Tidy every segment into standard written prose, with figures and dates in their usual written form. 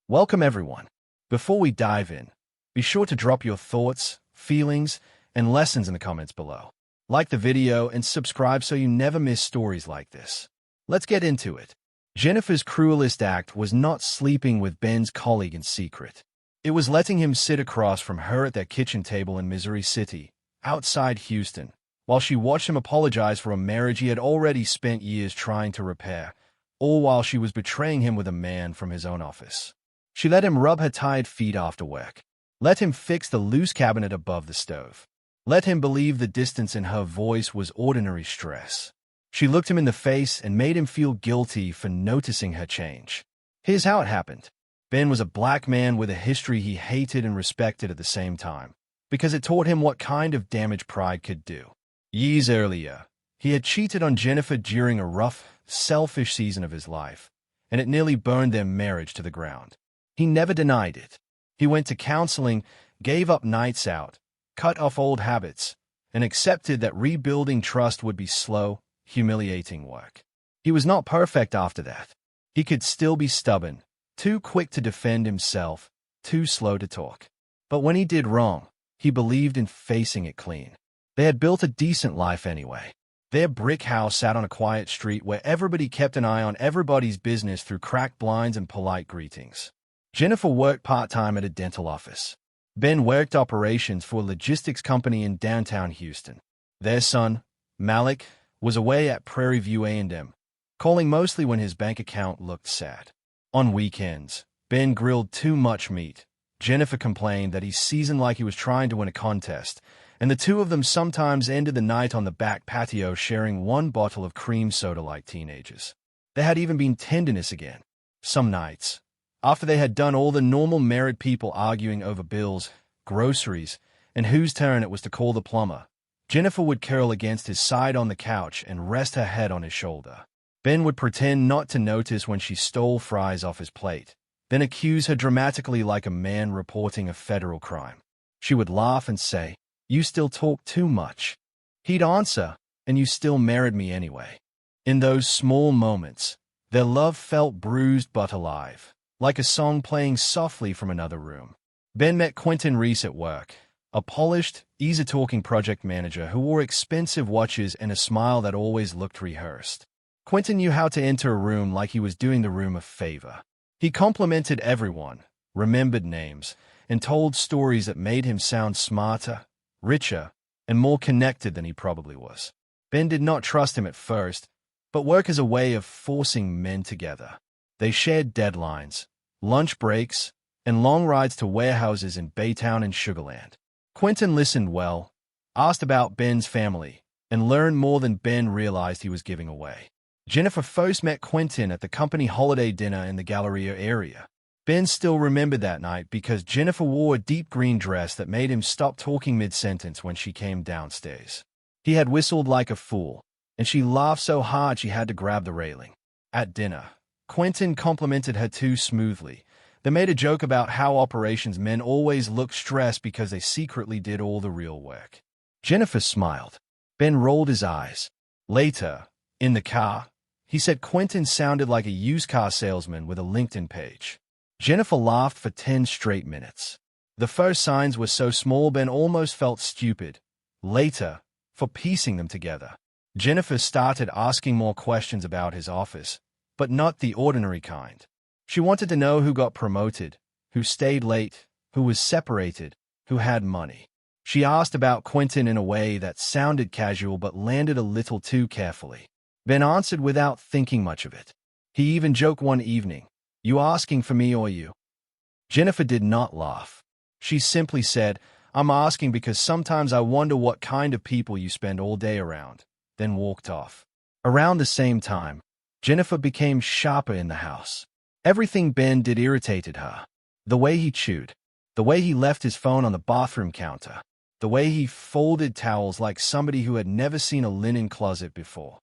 Welcome everyone. Before we dive in, be sure to drop your thoughts, feelings, and lessons in the comments below. Like the video and subscribe so you never miss stories like this. Let's get into it. Jennifer's cruelest act was not sleeping with Ben's colleague in secret. It was letting him sit across from her at their kitchen table in Missouri City, outside Houston, while she watched him apologize for a marriage he had already spent years trying to repair, all while she was betraying him with a man from his own office. She let him rub her tired feet after work. Let him fix the loose cabinet above the stove. Let him believe the distance in her voice was ordinary stress. She looked him in the face and made him feel guilty for noticing her change. Here's how it happened. Ben was a black man with a history he hated and respected at the same time, because it taught him what kind of damage pride could do. Years earlier, he had cheated on Jennifer during a rough, selfish season of his life, and it nearly burned their marriage to the ground. He never denied it. He went to counseling, gave up nights out, cut off old habits, and accepted that rebuilding trust would be slow, humiliating work. He was not perfect after that. He could still be stubborn, too quick to defend himself, too slow to talk. But when he did wrong, he believed in facing it clean. They had built a decent life anyway. Their brick house sat on a quiet street where everybody kept an eye on everybody's business through cracked blinds and polite greetings. Jennifer worked part-time at a dental office. Ben worked operations for a logistics company in downtown Houston. Their son, Malik, was away at Prairie View A&M, calling mostly when his bank account looked sad. On weekends, Ben grilled too much meat. Jennifer complained that he seasoned like he was trying to win a contest, and the two of them sometimes ended the night on the back patio sharing one bottle of cream soda like teenagers. There had even been tenderness again. Some nights, after they had done all the normal married people arguing over bills, groceries, and whose turn it was to call the plumber, Jennifer would curl against his side on the couch and rest her head on his shoulder. Ben would pretend not to notice when she stole fries off his plate, then accuse her dramatically like a man reporting a federal crime. She would laugh and say, "You still talk too much." He'd answer, "And you still married me anyway." In those small moments, their love felt bruised but alive, like a song playing softly from another room. Ben met Quentin Reese at work, a polished, easy-talking project manager who wore expensive watches and a smile that always looked rehearsed. Quentin knew how to enter a room like he was doing the room a favor. He complimented everyone, remembered names, and told stories that made him sound smarter, richer, and more connected than he probably was. Ben did not trust him at first, but work as a way of forcing men together. They shared deadlines, lunch breaks, and long rides to warehouses in Baytown and Sugarland. Quentin listened well, asked about Ben's family, and learned more than Ben realized he was giving away. Jennifer first met Quentin at the company holiday dinner in the Galleria area. Ben still remembered that night because Jennifer wore a deep green dress that made him stop talking mid-sentence when she came downstairs. He had whistled like a fool, and she laughed so hard she had to grab the railing. At dinner, Quentin complimented her too smoothly. They made a joke about how operations men always looked stressed because they secretly did all the real work. Jennifer smiled. Ben rolled his eyes. Later, in the car, he said Quentin sounded like a used car salesman with a LinkedIn page. Jennifer laughed for 10 straight minutes. The first signs were so small Ben almost felt stupid. Later, for piecing them together, Jennifer started asking more questions about his office, but not the ordinary kind. She wanted to know who got promoted, who stayed late, who was separated, who had money. She asked about Quentin in a way that sounded casual but landed a little too carefully. Ben answered without thinking much of it. He even joked one evening, "You asking for me or you?" Jennifer did not laugh. She simply said, "I'm asking because sometimes I wonder what kind of people you spend all day around," then walked off. Around the same time, Jennifer became sharper in the house. Everything Ben did irritated her. The way he chewed, the way he left his phone on the bathroom counter, the way he folded towels like somebody who had never seen a linen closet before.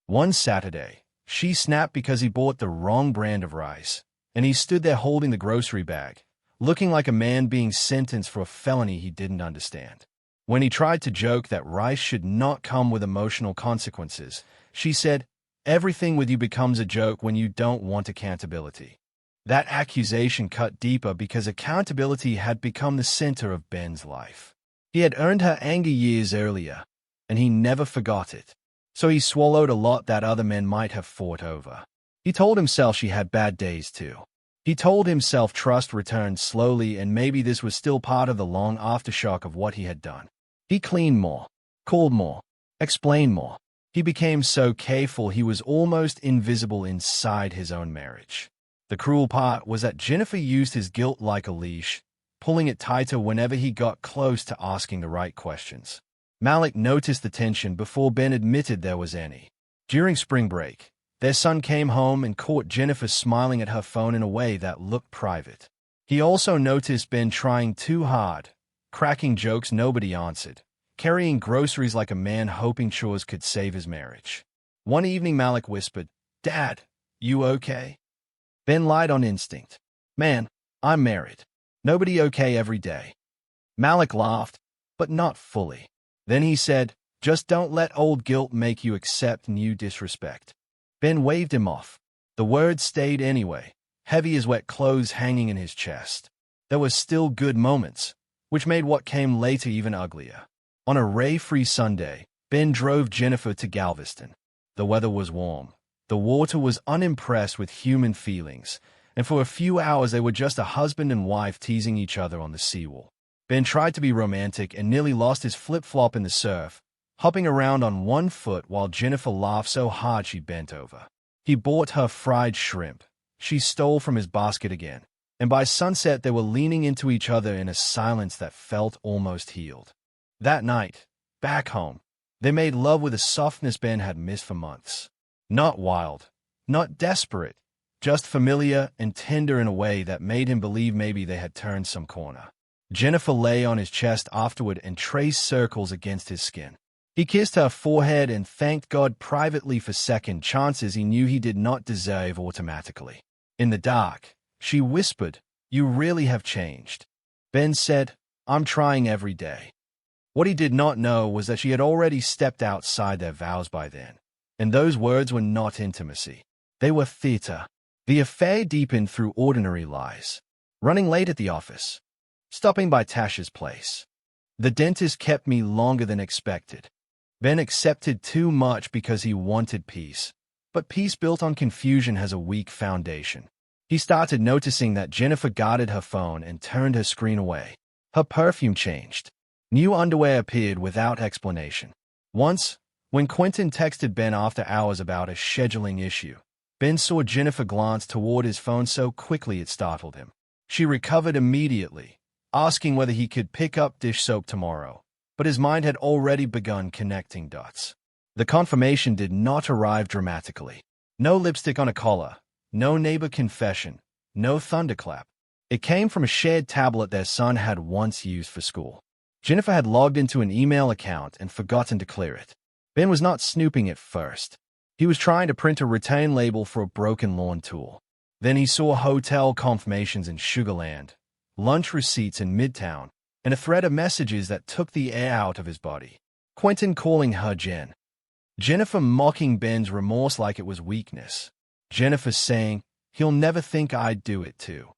One Saturday, she snapped because he bought the wrong brand of rice, and he stood there holding the grocery bag, looking like a man being sentenced for a felony he didn't understand. When he tried to joke that rice should not come with emotional consequences, she said, "Everything with you becomes a joke when you don't want accountability." That accusation cut deeper because accountability had become the center of Ben's life. He had earned her anger years earlier, and he never forgot it. So he swallowed a lot that other men might have fought over. He told himself she had bad days too. He told himself trust returned slowly and maybe this was still part of the long aftershock of what he had done. He cleaned more, called more, explained more. He became so careful he was almost invisible inside his own marriage. The cruel part was that Jennifer used his guilt like a leash, pulling it tighter whenever he got close to asking the right questions. Malik noticed the tension before Ben admitted there was any. During spring break, their son came home and caught Jennifer smiling at her phone in a way that looked private. He also noticed Ben trying too hard, cracking jokes nobody answered, carrying groceries like a man hoping chores could save his marriage. One evening Malik whispered, "Dad, you okay?" Ben lied on instinct. "Man, I'm married. Nobody okay every day." Malik laughed, but not fully. Then he said, "Just don't let old guilt make you accept new disrespect." Ben waved him off. The words stayed anyway, heavy as wet clothes hanging in his chest. There were still good moments, which made what came later even uglier. On a ray-free Sunday, Ben drove Jennifer to Galveston. The weather was warm. The water was unimpressed with human feelings, and for a few hours they were just a husband and wife teasing each other on the seawall. Ben tried to be romantic and nearly lost his flip-flop in the surf, hopping around on one foot while Jennifer laughed so hard she bent over. He bought her fried shrimp. She stole from his basket again, and by sunset they were leaning into each other in a silence that felt almost healed. That night, back home, they made love with a softness Ben had missed for months. Not wild, not desperate, just familiar and tender in a way that made him believe maybe they had turned some corner. Jennifer lay on his chest afterward and traced circles against his skin. He kissed her forehead and thanked God privately for second chances he knew he did not deserve automatically. In the dark, she whispered, "You really have changed." Ben said, "I'm trying every day." What he did not know was that she had already stepped outside their vows by then. And those words were not intimacy. They were theater. The affair deepened through ordinary lies. Running late at the office. Stopping by Tasha's place. The dentist kept me longer than expected. Ben accepted too much because he wanted peace. But peace built on confusion has a weak foundation. He started noticing that Jennifer guarded her phone and turned her screen away. Her perfume changed. New underwear appeared without explanation. Once, when Quentin texted Ben after hours about a scheduling issue, Ben saw Jennifer glance toward his phone so quickly it startled him. She recovered immediately, asking whether he could pick up dish soap tomorrow, but his mind had already begun connecting dots. The confirmation did not arrive dramatically. No lipstick on a collar, no neighbor confession, no thunderclap. It came from a shared tablet their son had once used for school. Jennifer had logged into an email account and forgotten to clear it. Ben was not snooping at first. He was trying to print a return label for a broken lawn tool. Then he saw hotel confirmations in Sugarland, lunch receipts in Midtown, and a thread of messages that took the air out of his body. Quentin calling her Jen. Jennifer mocking Ben's remorse like it was weakness. Jennifer saying, "He'll never think I'd do it too."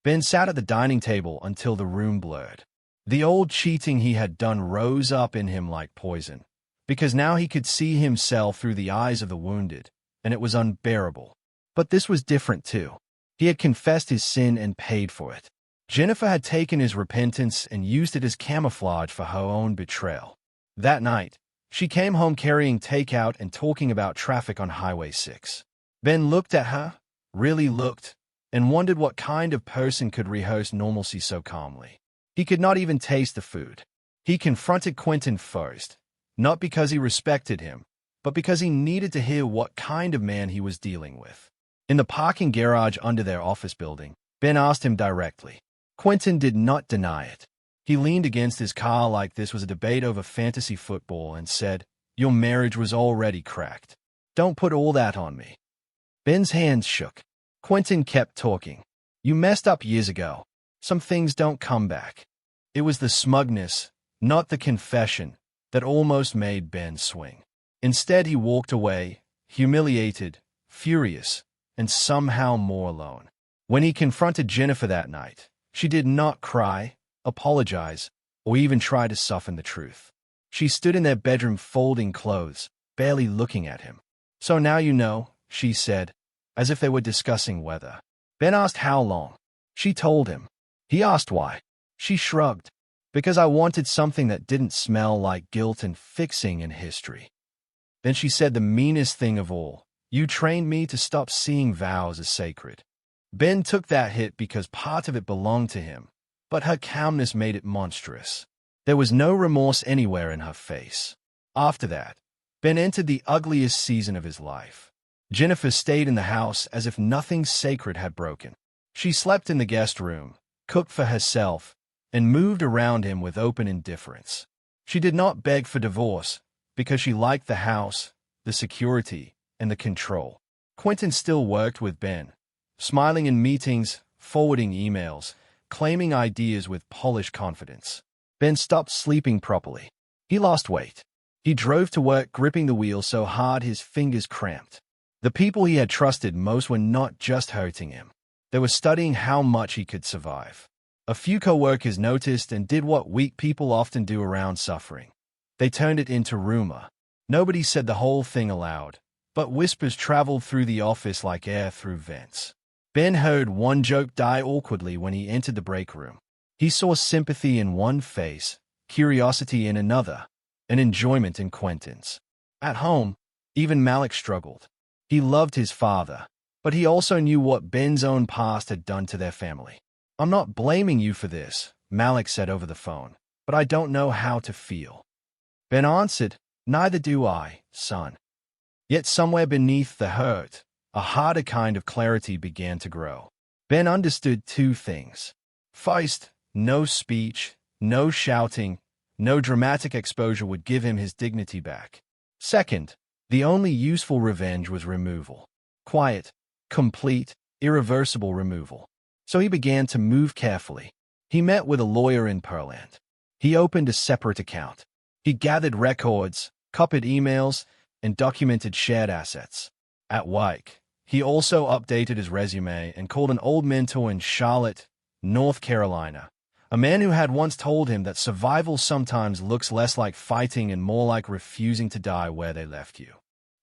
Ben sat at the dining table until the room blurred. The old cheating he had done rose up in him like poison, because now he could see himself through the eyes of the wounded, and it was unbearable. But this was different too. He had confessed his sin and paid for it. Jennifer had taken his repentance and used it as camouflage for her own betrayal. That night, she came home carrying takeout and talking about traffic on Highway 6. Ben looked at her, really looked, and wondered what kind of person could rehearse normalcy so calmly. He could not even taste the food. He confronted Quentin first, not because he respected him, but because he needed to hear what kind of man he was dealing with. In the parking garage under their office building, Ben asked him directly. Quentin did not deny it. He leaned against his car like this was a debate over fantasy football and said, "Your marriage was already cracked. Don't put all that on me." Ben's hands shook. Quentin kept talking. "You messed up years ago. Some things don't come back." It was the smugness, not the confession, that almost made Ben swing. Instead, he walked away, humiliated, furious, and somehow more alone. When he confronted Jennifer that night, she did not cry, apologize, or even try to soften the truth. She stood in their bedroom folding clothes, barely looking at him. "So now you know," she said, as if they were discussing weather. Ben asked how long. She told him. He asked why. She shrugged. "Because I wanted something that didn't smell like guilt and fixing in history." Then she said the meanest thing of all. "You trained me to stop seeing vows as sacred." Ben took that hit because part of it belonged to him, but her calmness made it monstrous. There was no remorse anywhere in her face. After that, Ben entered the ugliest season of his life. Jennifer stayed in the house as if nothing sacred had broken. She slept in the guest room, cooked for herself, and moved around him with open indifference. She did not beg for divorce because she liked the house, the security, and the control. Quentin still worked with Ben, smiling in meetings, forwarding emails, claiming ideas with polished confidence. Ben stopped sleeping properly. He lost weight. He drove to work gripping the wheel so hard his fingers cramped. The people he had trusted most were not just hurting him. They were studying how much he could survive. A few coworkers noticed and did what weak people often do around suffering. They turned it into rumor. Nobody said the whole thing aloud, but whispers traveled through the office like air through vents. Ben heard one joke die awkwardly when he entered the break room. He saw sympathy in one face, curiosity in another, and enjoyment in Quentin's. At home, even Malik struggled. He loved his father, but he also knew what Ben's own past had done to their family. "I'm not blaming you for this," Malik said over the phone, "but I don't know how to feel." Ben answered, "Neither do I, son." Yet somewhere beneath the hurt, a harder kind of clarity began to grow. Ben understood two things. First, no speech, no shouting, no dramatic exposure would give him his dignity back. Second, the only useful revenge was removal. Quiet, complete, irreversible removal. So he began to move carefully. He met with a lawyer in Pearland. He opened a separate account. He gathered records, copied emails, and documented shared assets. At work, he also updated his resume and called an old mentor in Charlotte, North Carolina, a man who had once told him that survival sometimes looks less like fighting and more like refusing to die where they left you.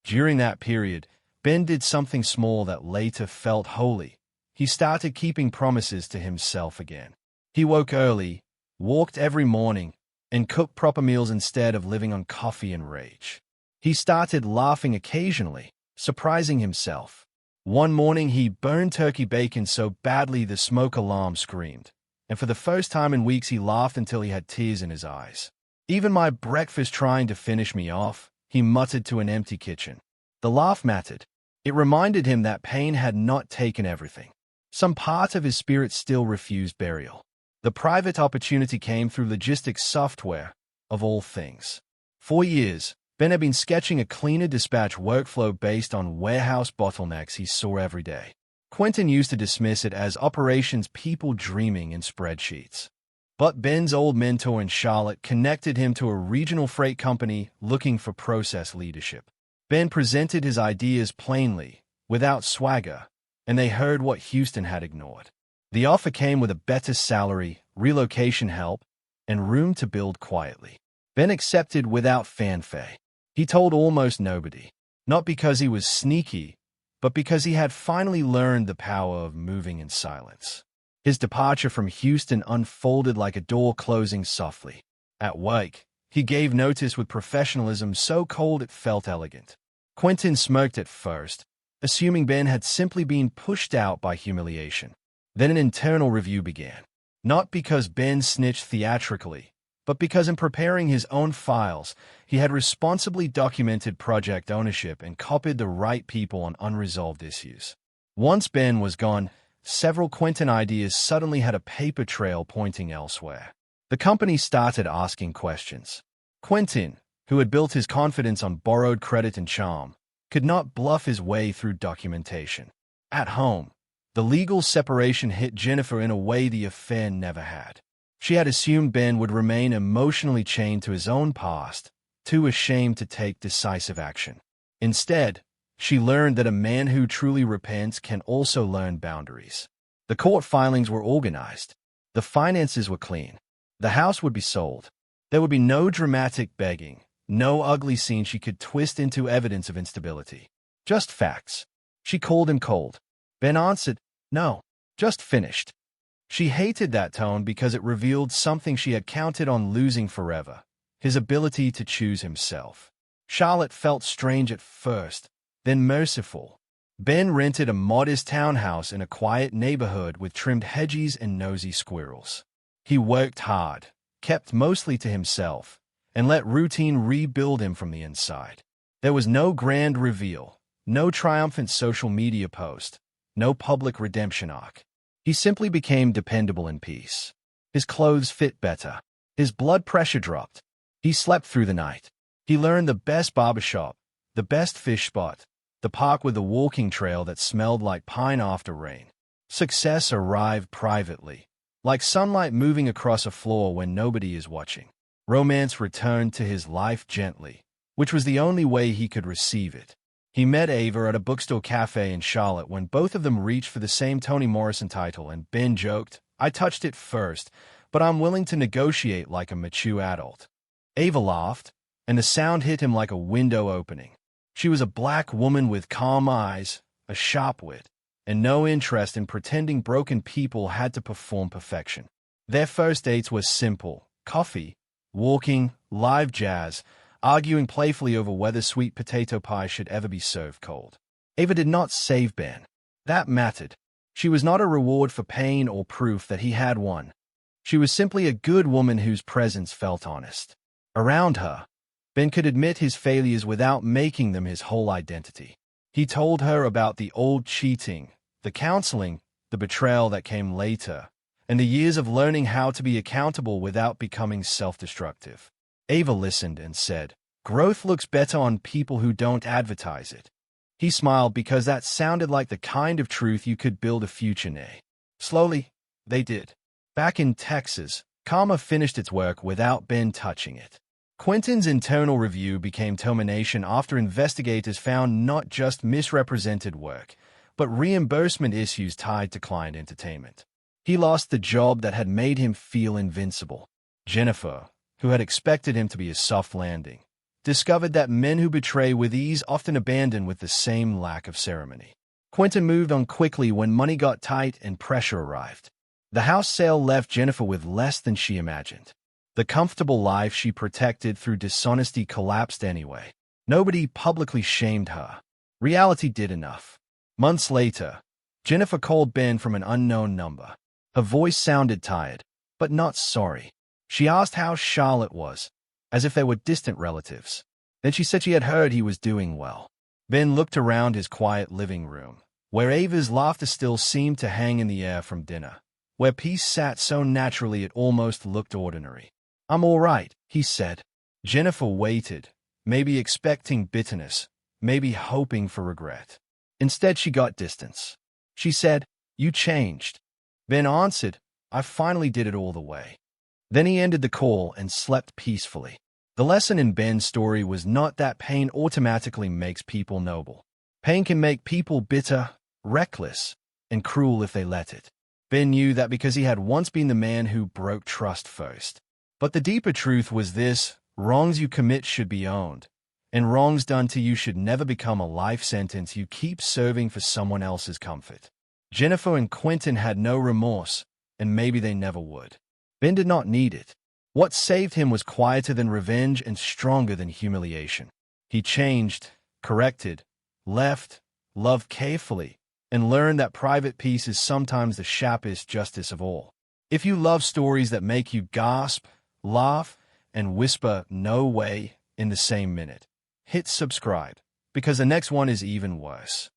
During that period, Ben did something small that later felt holy. He started keeping promises to himself again. He woke early, walked every morning, and cooked proper meals instead of living on coffee and rage. He started laughing occasionally, surprising himself. One morning he burned turkey bacon so badly the smoke alarm screamed, and for the first time in weeks he laughed until he had tears in his eyes. "Even my breakfast trying to finish me off," he muttered to an empty kitchen. The laugh mattered. It reminded him that pain had not taken everything. Some part of his spirit still refused burial. The private opportunity came through logistics software, of all things. For years, Ben had been sketching a cleaner dispatch workflow based on warehouse bottlenecks he saw every day. Quentin used to dismiss it as operations people dreaming in spreadsheets. But Ben's old mentor in Charlotte connected him to a regional freight company looking for process leadership. Ben presented his ideas plainly, without swagger, and they heard what Houston had ignored. The offer came with a better salary, relocation help, and room to build quietly. Ben accepted without fanfare. He told almost nobody, not because he was sneaky, but because he had finally learned the power of moving in silence. His departure from Houston unfolded like a door closing softly. At work, he gave notice with professionalism so cold it felt elegant. Quentin smirked at first, assuming Ben had simply been pushed out by humiliation. Then an internal review began. Not because Ben snitched theatrically, but because in preparing his own files, he had responsibly documented project ownership and copied the right people on unresolved issues. Once Ben was gone, several Quentin ideas suddenly had a paper trail pointing elsewhere. The company started asking questions. Quentin, who had built his confidence on borrowed credit and charm, could not bluff his way through documentation. At home, the legal separation hit Jennifer in a way the affair never had. She had assumed Ben would remain emotionally chained to his own past, too ashamed to take decisive action. Instead, she learned that a man who truly repents can also learn boundaries. The court filings were organized. The finances were clean. The house would be sold. There would be no dramatic begging, no ugly scene she could twist into evidence of instability. Just facts. She called him cold. Ben answered, no, just finished. She hated that tone because it revealed something she had counted on losing forever, his ability to choose himself. Charlotte felt strange at first, then merciful. Ben rented a modest townhouse in a quiet neighborhood with trimmed hedges and nosy squirrels. He worked hard, kept mostly to himself, and let routine rebuild him from the inside. There was no grand reveal, no triumphant social media post, no public redemption arc. He simply became dependable in peace. His clothes fit better. His blood pressure dropped. He slept through the night. He learned the best barbershop, the best fish spot, the park with a walking trail that smelled like pine after rain. Success arrived privately, like sunlight moving across a floor when nobody is watching. Romance returned to his life gently, which was the only way he could receive it. He met Ava at a bookstore cafe in Charlotte when both of them reached for the same Toni Morrison title, and Ben joked, I touched it first, but I'm willing to negotiate like a mature adult. Ava laughed, and the sound hit him like a window opening. She was a black woman with calm eyes, a sharp wit, and no interest in pretending broken people had to perform perfection. Their first dates were simple: coffee, walking, live jazz, arguing playfully over whether sweet potato pie should ever be served cold. Ava did not save Ben. That mattered. She was not a reward for pain or proof that he had won. She was simply a good woman whose presence felt honest. Around her, Ben could admit his failures without making them his whole identity. He told her about the old cheating, the counseling, the betrayal that came later, and the years of learning how to be accountable without becoming self-destructive. Ava listened and said, growth looks better on people who don't advertise it. He smiled because that sounded like the kind of truth you could build a future near. Slowly, they did. Back in Texas, karma finished its work without Ben touching it. Quentin's internal review became termination after investigators found not just misrepresented work, but reimbursement issues tied to client entertainment. He lost the job that had made him feel invincible. Jennifer, who had expected him to be a soft landing, discovered that men who betray with ease often abandon with the same lack of ceremony. Quentin moved on quickly when money got tight and pressure arrived. The house sale left Jennifer with less than she imagined. The comfortable life she protected through dishonesty collapsed anyway. Nobody publicly shamed her. Reality did enough. Months later, Jennifer called Ben from an unknown number. Her voice sounded tired, but not sorry. She asked how Charlotte was, as if they were distant relatives. Then she said she had heard he was doing well. Ben looked around his quiet living room, where Ava's laughter still seemed to hang in the air from dinner, where peace sat so naturally it almost looked ordinary. I'm all right, he said. Jennifer waited, maybe expecting bitterness, maybe hoping for regret. Instead, she got distance. She said, you changed. Ben answered, I finally did it all the way. Then he ended the call and slept peacefully. The lesson in Ben's story was not that pain automatically makes people noble. Pain can make people bitter, reckless, and cruel if they let it. Ben knew that because he had once been the man who broke trust first. But the deeper truth was this: wrongs you commit should be owned, and wrongs done to you should never become a life sentence you keep serving for someone else's comfort. Jennifer and Quentin had no remorse, and maybe they never would. Ben did not need it. What saved him was quieter than revenge and stronger than humiliation. He changed, corrected, left, loved carefully, and learned that private peace is sometimes the sharpest justice of all. If you love stories that make you gasp, laugh, and whisper "no way" in the same minute, hit subscribe, because the next one is even worse.